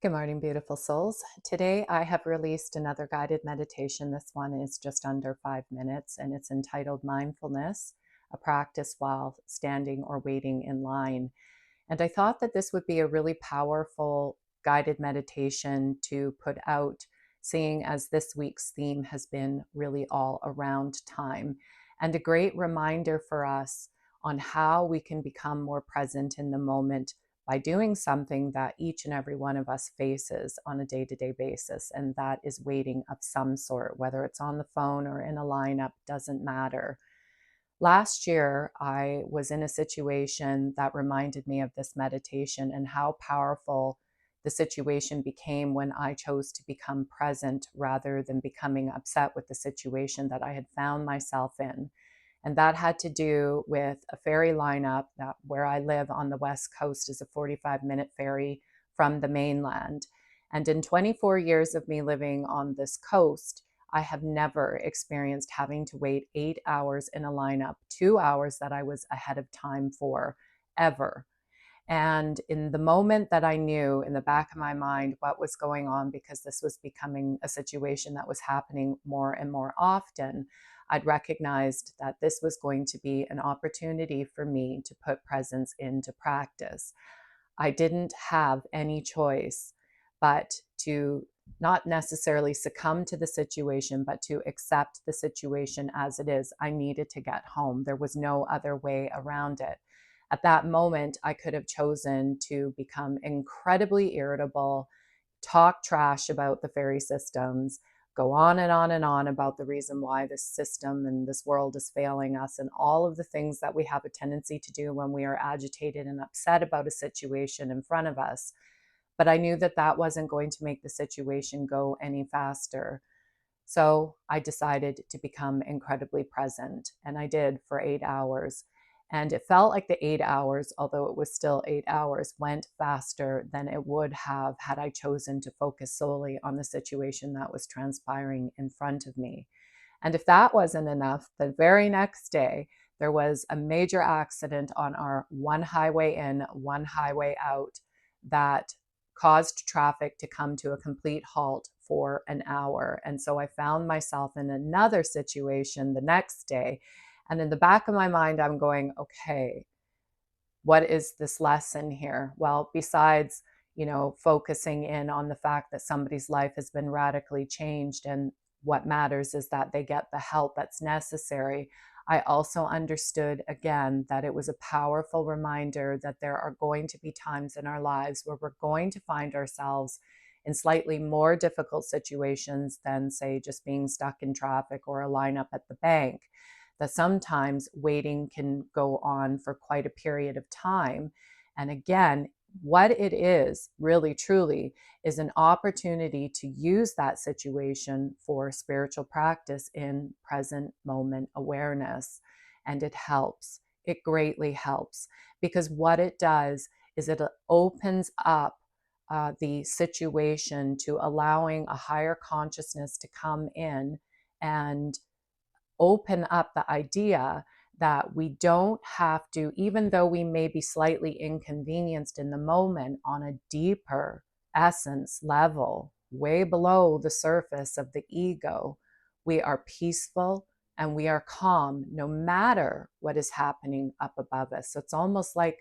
Good morning, beautiful souls. Today I have released another guided meditation. This one is just under 5 minutes and it's entitled Mindfulness, a practice while standing or waiting in line. And I thought that this would be a really powerful guided meditation to put out, seeing as this week's theme has been really all around time, and a great reminder for us on how we can become more present in the moment by doing something that each and every one of us faces on a day-to-day basis, and that is waiting of some sort, whether it's on the phone or in a lineup, doesn't matter. Last year, I was in a situation that reminded me of this meditation and how powerful the situation became when I chose to become present rather than becoming upset with the situation that I had found myself in. And that had to do with a ferry lineup that where I live on the West Coast is a 45-minute ferry from the mainland. And in 24 years of me living on this coast, I have never experienced having to wait 8 hours in a lineup, 2 hours that I was ahead of time for, ever. And in the moment that I knew in the back of my mind what was going on, because this was becoming a situation that was happening more and more often, I'd recognized that this was going to be an opportunity for me to put presence into practice. I didn't have any choice but to not necessarily succumb to the situation, but to accept the situation as it is. I needed to get home. There was no other way around it. At that moment, I could have chosen to become incredibly irritable, talk trash about the ferry systems, go on and on and on about the reason why this system and this world is failing us, and all of the things that we have a tendency to do when we are agitated and upset about a situation in front of us. But I knew that that wasn't going to make the situation go any faster. So I decided to become incredibly present, and I did for 8 hours. And it felt like the 8 hours, although it was still 8 hours, went faster than it would have had I chosen to focus solely on the situation that was transpiring in front of me. And if that wasn't enough, the very next day, there was a major accident on our one highway in, one highway out that caused traffic to come to a complete halt for an hour. And so I found myself in another situation the next day. And in the back of my mind, I'm going, okay, what is this lesson here? Well, besides, focusing in on the fact that somebody's life has been radically changed and what matters is that they get the help that's necessary, I also understood again that it was a powerful reminder that there are going to be times in our lives where we're going to find ourselves in slightly more difficult situations than, say, just being stuck in traffic or a lineup at the bank, that sometimes waiting can go on for quite a period of time. And again, what it is really truly is an opportunity to use that situation for spiritual practice in present moment awareness. And it helps. It greatly helps, because what it does is it opens up the situation to allowing a higher consciousness to come in and open up the idea that we don't have to, even though we may be slightly inconvenienced in the moment, on a deeper essence level, way below the surface of the ego, we are peaceful and we are calm no matter what is happening up above us. So it's almost like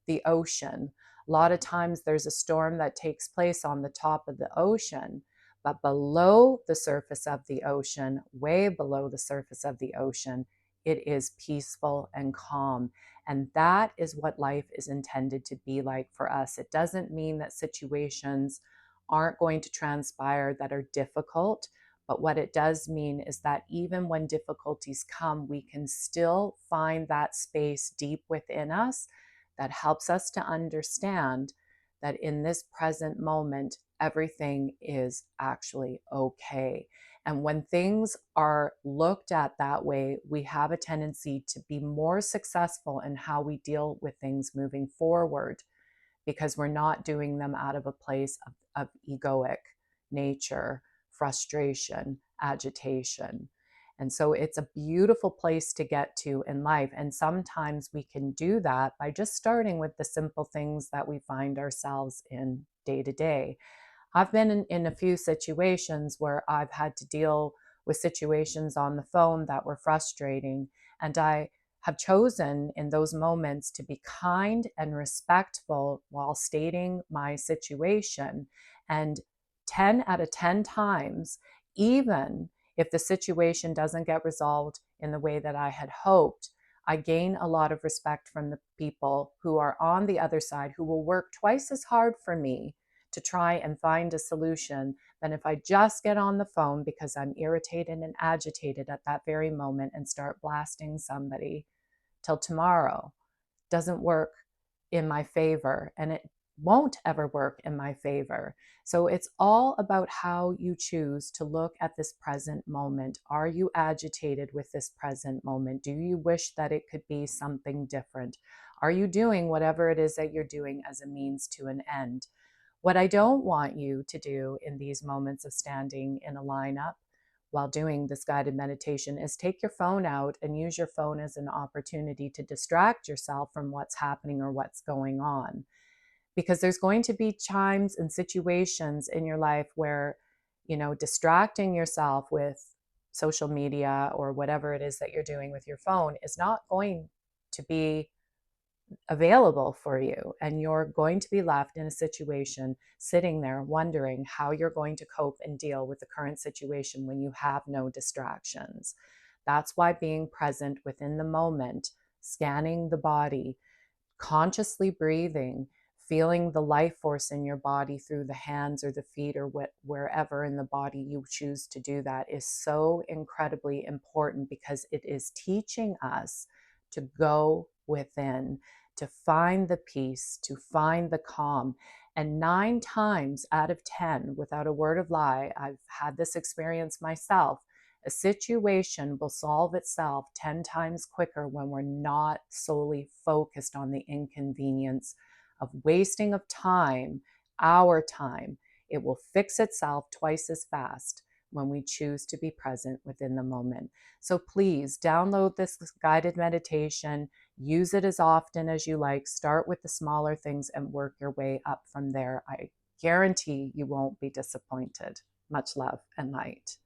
the ocean. A lot of times there's a storm that takes place on the top of the ocean, but below the surface of the ocean, way below the surface of the ocean, it is peaceful and calm. And that is what life is intended to be like for us. It doesn't mean that situations aren't going to transpire that are difficult, but what it does mean is that even when difficulties come, we can still find that space deep within us that helps us to understand that in this present moment, everything is actually okay. And when things are looked at that way, we have a tendency to be more successful in how we deal with things moving forward, because we're not doing them out of a place of egoic nature, frustration, agitation. And so it's a beautiful place to get to in life. And sometimes we can do that by just starting with the simple things that we find ourselves in day to day. I've been in a few situations where I've had to deal with situations on the phone that were frustrating. And I have chosen in those moments to be kind and respectful while stating my situation. And 10 out of 10 times, even if the situation doesn't get resolved in the way that I had hoped, I gain a lot of respect from the people who are on the other side who will work twice as hard for me to try and find a solution than if I just get on the phone because I'm irritated and agitated at that very moment and start blasting somebody till tomorrow. Doesn't work in my favor, and it won't ever work in my favor. So it's all about how you choose to look at this present moment. Are you agitated with this present moment? Do you wish that it could be something different? Are you doing whatever it is that you're doing as a means to an end? What I don't want you to do in these moments of standing in a lineup while doing this guided meditation is take your phone out and use your phone as an opportunity to distract yourself from what's happening or what's going on. Because there's going to be times and situations in your life where, distracting yourself with social media or whatever it is that you're doing with your phone is not going to be available for you. And you're going to be left in a situation sitting there wondering how you're going to cope and deal with the current situation when you have no distractions. That's why being present within the moment, scanning the body, consciously breathing, feeling the life force in your body through the hands or the feet or wherever in the body you choose to do that is so incredibly important, because it is teaching us to go within, to find the peace, to find the calm. And 9 times out of 10, without a word of lie, I've had this experience myself, a situation will solve itself 10 times quicker when we're not solely focused on the inconvenience of wasting of time, our time. It will fix itself twice as fast when we choose to be present within the moment. So please download this guided meditation, use it as often as you like, start with the smaller things and work your way up from there. I guarantee you won't be disappointed. Much love and light.